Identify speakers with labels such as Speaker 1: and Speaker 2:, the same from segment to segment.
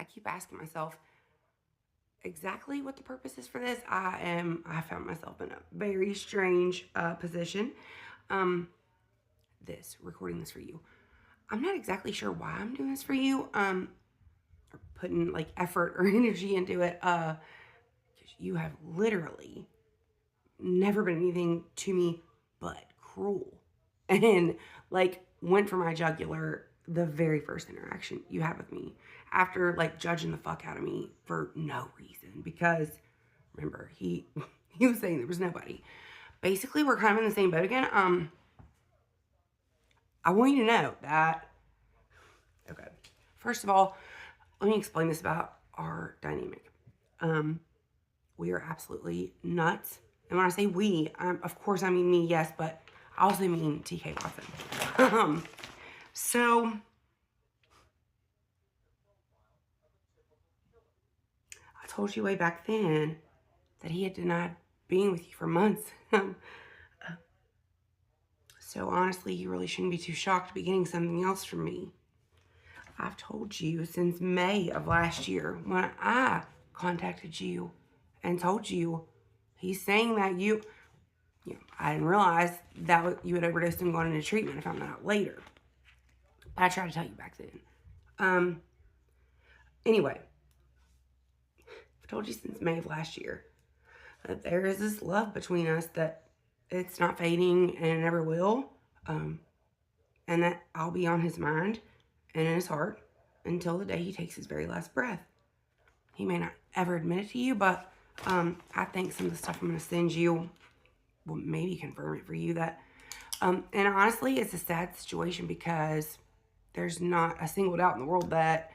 Speaker 1: I keep asking myself exactly what the purpose is for this. I found myself in a very strange position. Recording this for you. I'm not exactly sure why I'm doing this for you. Or putting like effort or energy into it. Because you have literally never been anything to me but cruel. And like went for my jugular the very first interaction you had with me after like judging the fuck out of me for no reason. Because remember, he was saying there was nobody. Basically, we're kind of in the same boat again. I want you to know that, okay, first of all, let me explain this about our dynamic. We are absolutely nuts. And when I say we, of course I mean me, yes, but I also mean TK Watson. So, I told you way back then that he had denied being with you for months. So honestly, you really shouldn't be too shocked to be getting something else from me. I've told you since May of last year when I contacted you and told you he's saying that I didn't realize that you had overdosed and gone into treatment. I found that out later. But I tried to tell you back then. Anyway, I've told you since May of last year that there is this love between us that it's not fading and it never will. And that I'll be on his mind and in his heart until the day he takes his very last breath. He may not ever admit it to you, but I think some of the stuff I'm going to send you will maybe confirm it for you. That, and honestly, it's a sad situation because there's not a single doubt in the world that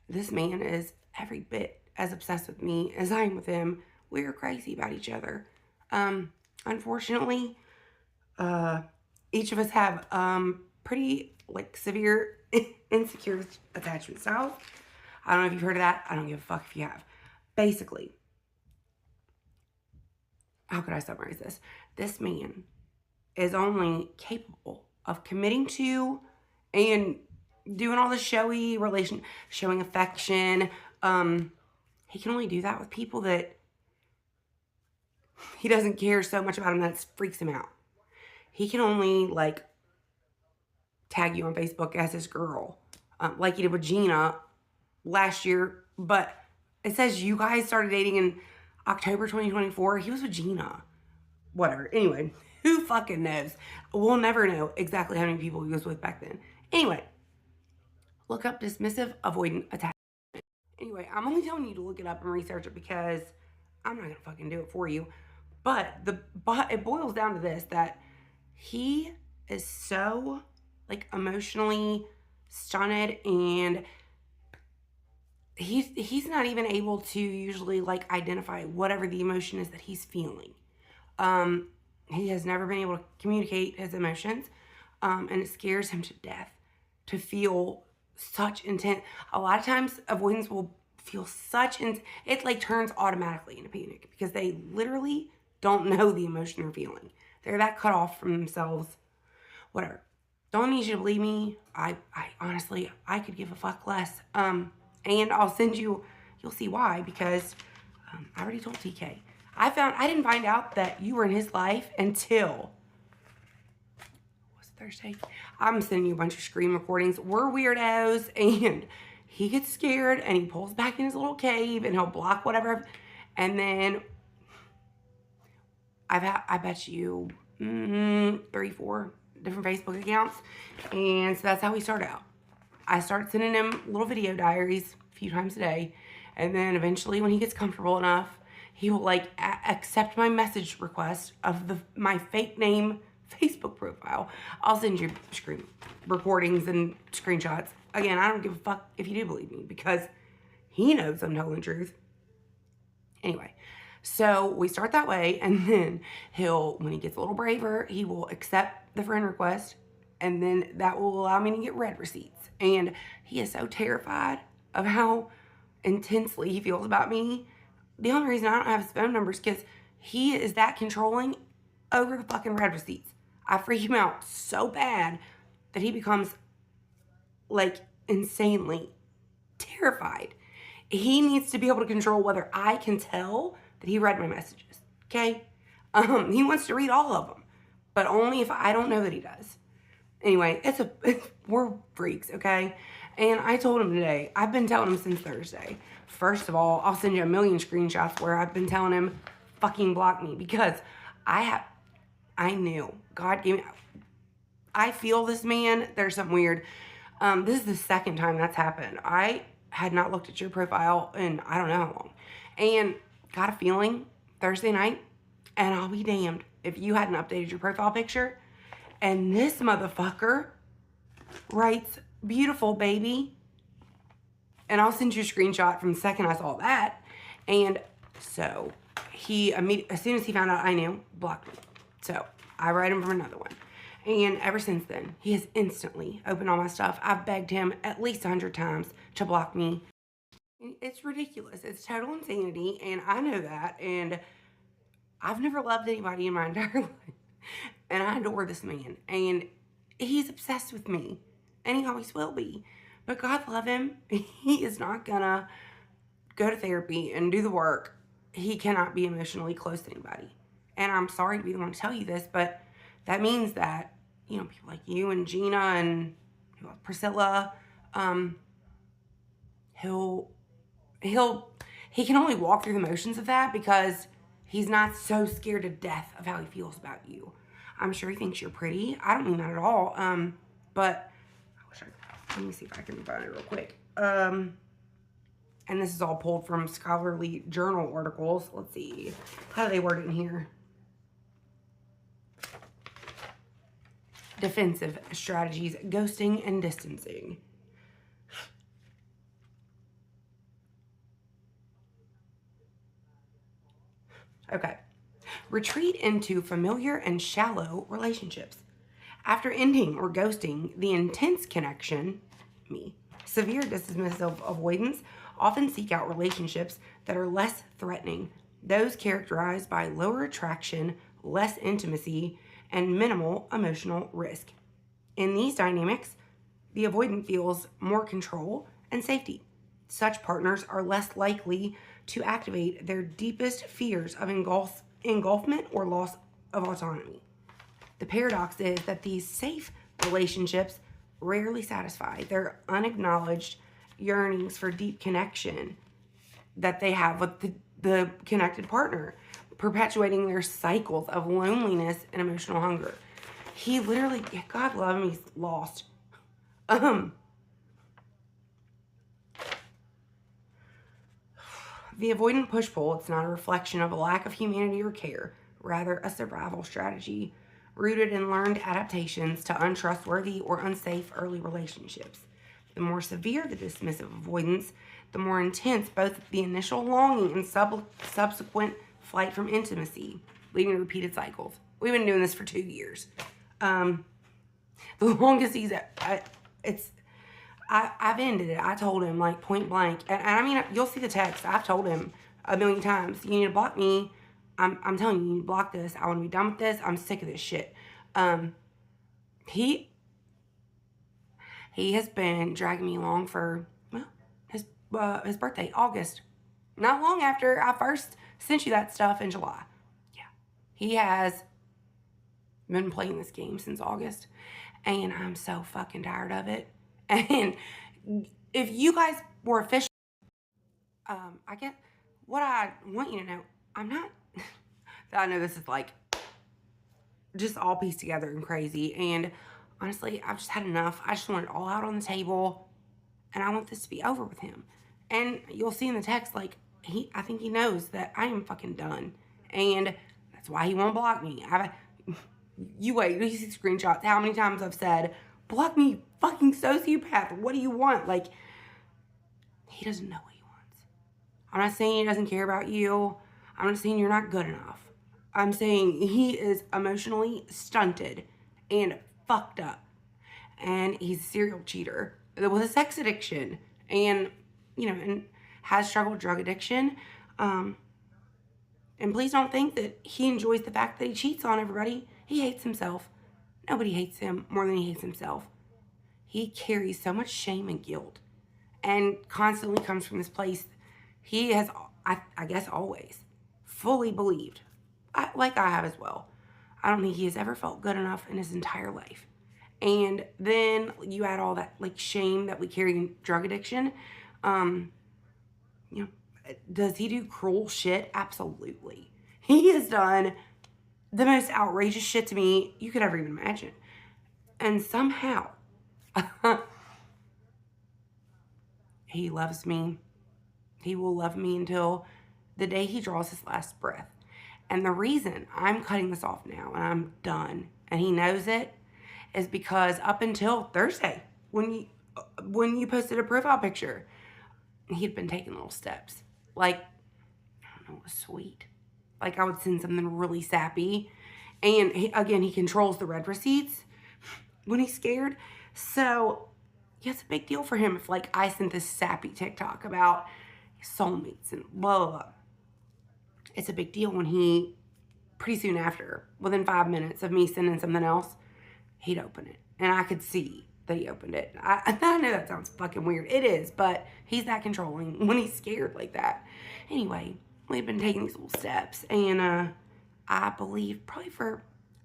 Speaker 1: this man is every bit as obsessed with me as I am with him. We're crazy about each other. Unfortunately, each of us have pretty like severe insecure attachment styles. I don't know if you've heard of that. I don't give a fuck if you have. Basically, how could I summarize this? This man is only capable of committing to and doing all the showing affection. He can only do that with people that he doesn't care so much about him that it freaks him out. He can only like tag you on Facebook as his girl, like he did with Gina last year. But it says you guys started dating in October 2024. He was with Gina. Whatever. Anyway, who fucking knows? We'll never know exactly how many people he was with back then. Anyway, look up dismissive avoidant attachment. Anyway, I'm only telling you to look it up and research it because I'm not gonna fucking do it for you. But it boils down to this, that he is so like emotionally stunted, and he's not even able to usually like identify whatever the emotion is that he's feeling. He has never been able to communicate his emotions, and it scares him to death to feel such intense. A lot of times avoidance will feel such it like turns automatically into panic because they literally don't know the emotion they're feeling. They're that cut off from themselves. Whatever. Don't need you to believe me. I honestly, I could give a fuck less. And I'll send you, you'll see why, because I already told TK. I didn't find out that you were in his life until, was it Thursday? I'm sending you a bunch of screen recordings. We're weirdos, and he gets scared, and he pulls back in his little cave, and he'll block whatever. And then, I bet you 3-4 different Facebook accounts. And so that's how we start out. I start sending him little video diaries a few times a day. And then eventually when he gets comfortable enough, he will like accept my message request of my fake name Facebook profile. I'll send you screen recordings and screenshots. Again, I don't give a fuck if you do believe me because he knows I'm telling the truth. Anyway, so we start that way, and then when he gets a little braver, he will accept the friend request, and then that will allow me to get red receipts. And he is so terrified of how intensely he feels about me. The only reason I don't have his phone number is because he is that controlling over the fucking red receipts. I freak him out so bad that he becomes like insanely terrified. He needs to be able to control whether I can tell that he read my messages, okay? He wants to read all of them, but only if I don't know that he does. Anyway, we're freaks, okay? And I told him today, I've been telling him since Thursday. First of all, I'll send you a million screenshots where I've been telling him, fucking block me, because I knew. God gave me, I feel this man, there's something weird. This is the second time that's happened. I had not looked at your profile in I don't know how long. And got a feeling Thursday night, and I'll be damned if you hadn't updated your profile picture. And this motherfucker writes, beautiful baby. And I'll send you a screenshot from the second I saw that. And so he as soon as he found out I knew, blocked me. So I write him from another one. And ever since then, he has instantly opened all my stuff. I've begged him at least 100 times to block me. It's ridiculous. It's total insanity. And I know that. And I've never loved anybody in my entire life. And I adore this man. And he's obsessed with me. And he always will be. But God love him. He is not gonna go to therapy and do the work. He cannot be emotionally close to anybody. And I'm sorry to be the one to tell you this, but that means that, you know, people like you and Gina and Priscilla, he can only walk through the motions of that because he's not so scared to death of how he feels about you. I'm sure he thinks you're pretty. I don't mean that at all. But let me see if I can find it real quick. And this is all pulled from scholarly journal articles. Let's see. How do they word it in here? Defensive strategies, ghosting and distancing. Okay. Retreat into familiar and shallow relationships. After ending or ghosting the intense connection, severe dismissive avoidance often seek out relationships that are less threatening, those characterized by lower attraction, less intimacy, and minimal emotional risk. In these dynamics, the avoidant feels more control and safety. Such partners are less likely to activate their deepest fears of engulfment or loss of autonomy. The paradox is that these safe relationships rarely satisfy their unacknowledged yearnings for deep connection that they have with the connected partner, perpetuating their cycles of loneliness and emotional hunger. He literally, God love him, he's lost. The avoidant push-pull, it's not a reflection of a lack of humanity or care, rather a survival strategy rooted in learned adaptations to untrustworthy or unsafe early relationships. The more severe the dismissive avoidance, the more intense both the initial longing and subsequent flight from intimacy, leading to repeated cycles. We've been doing this for 2 years. The longest he's I've ended it. I told him, like, point blank. And I mean, you'll see the text. I've told him a million times, you need to block me. I'm telling you, you need to block this. I want to be done with this. I'm sick of this shit. He has been dragging me along for, well, his birthday, August. Not long after I first sent you that stuff in July. Yeah. He has been playing this game since August. And I'm so fucking tired of it. And if you guys were official, I get what I want you to know. I'm not, I know this is like just all pieced together and crazy. And honestly, I've just had enough. I just want it all out on the table. And I want this to be over with him. And you'll see in the text, like, I think he knows that I am fucking done. And that's why he won't block me. You wait, you see screenshots, how many times I've said, block me, fucking sociopath. What do you want? Like, he doesn't know what he wants. I'm not saying he doesn't care about you. I'm not saying you're not good enough. I'm saying he is emotionally stunted and fucked up. And he's a serial cheater with a sex addiction. And, you know, and has struggled with drug addiction. And please don't think that he enjoys the fact that he cheats on everybody. He hates himself. Nobody hates him more than he hates himself. He carries so much shame and guilt and constantly comes from this place he has, I guess, always fully believed, like I have as well. I don't think he has ever felt good enough in his entire life. And then you add all that like shame that we carry in drug addiction. You know, does he do cruel shit? Absolutely. He has done the most outrageous shit to me you could ever even imagine. And somehow, he loves me. He will love me until the day he draws his last breath. And the reason I'm cutting this off now and I'm done, and he knows it, is because up until Thursday, when you posted a profile picture, he'd been taking little steps. Like, I don't know, it was sweet. Like, I would send something really sappy. And he controls the read receipts when he's scared. So, yeah, it's a big deal for him if, like, I sent this sappy TikTok about soulmates and blah, blah, blah. It's a big deal when he, pretty soon after, within 5 minutes of me sending something else, he'd open it. And I could see that he opened it. I know that sounds fucking weird. It is, but he's that controlling when he's scared like that. Anyway, we've been taking these little steps. And I believe, probably for,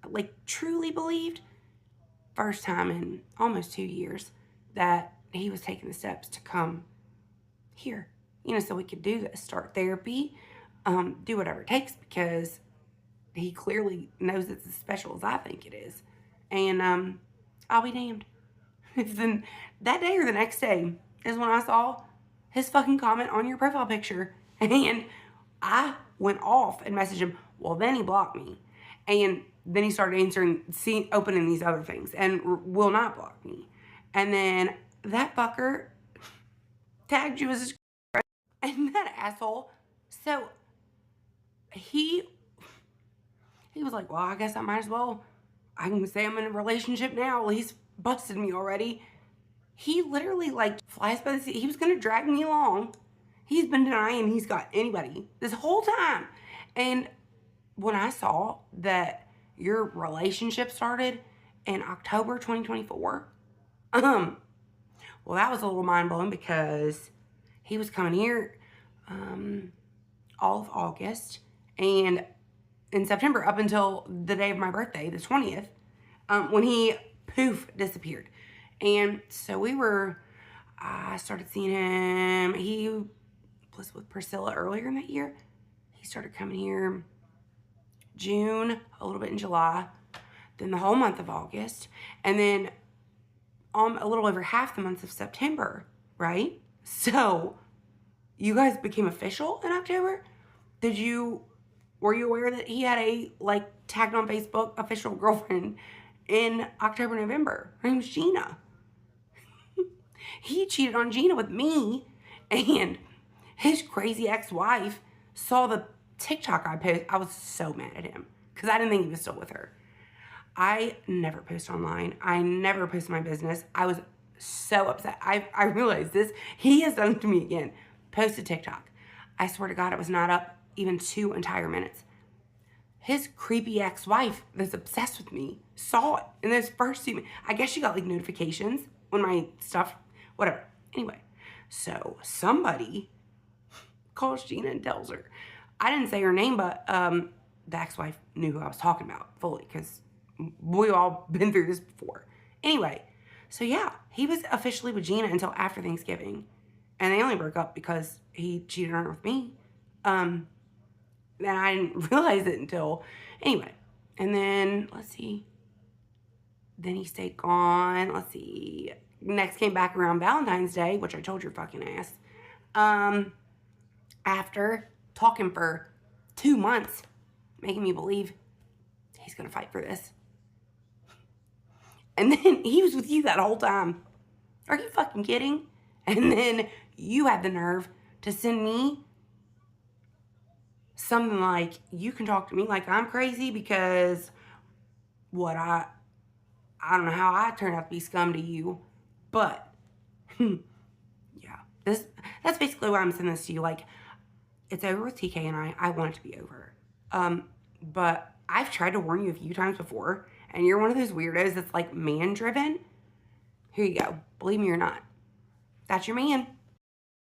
Speaker 1: like, truly believed, first time in almost 2 years, that he was taking the steps to come here. You know, so we could do this, start therapy, do whatever it takes, because he clearly knows it's as special as I think it is. And I'll be damned. Then that day or the next day is when I saw his fucking comment on your profile picture. And I went off and messaged him. Well, then he blocked me. And then he started opening these other things and will not block me. And then that fucker tagged you as his and that asshole. So he was like, well, I guess I might as well. I can say I'm in a relationship now. Well, he's busted me already. He literally, like, flies by the seat. He was going to drag me along. He's been denying he's got anybody this whole time. And when I saw that your relationship started in October 2024, well, that was a little mind-blowing, because he was coming here all of August, and in September up until the day of my birthday, the 20th, when he poof disappeared. And so I started seeing him. He was with Priscilla earlier in that year. He started coming here June, a little bit in July, then the whole month of August, and then a little over half the month of September, right? So you guys became official in October? Were you aware that he had a, like, tagged on Facebook official girlfriend in October, November? Her name's Gina. He cheated on Gina with me, and his crazy ex-wife saw the TikTok I posted. I was so mad at him because I didn't think he was still with her. I never post online. I never post my business. I was so upset. I realized this. He has done it to me again. Posted TikTok. I swear to God, it was not up even 2 entire minutes. His creepy ex-wife that's obsessed with me saw it in those first 2 minutes. I guess she got, like, notifications when my stuff, whatever. Anyway, so somebody calls Gina and tells her. I didn't say her name, but the ex-wife knew who I was talking about fully, because we've all been through this before. Anyway, so yeah, he was officially with Gina until after Thanksgiving. And they only broke up because he cheated on her with me. And I didn't realize it until, anyway. And then, let's see. Then he stayed gone. Let's see. Next came back around Valentine's Day, which I told your fucking ass. After talking for 2 months, making me believe he's going to fight for this. And then he was with you that whole time. Are you fucking kidding? And then you had the nerve to send me something like, you can talk to me like I'm crazy because I don't know how I turned out to be scum to you, but yeah, that's basically why I'm sending this to you. Like, it's over with TK and I want it to be over. But I've tried to warn you a few times before, and you're one of those weirdos that's, like, man-driven. Here you go. Believe me or not. That's your man.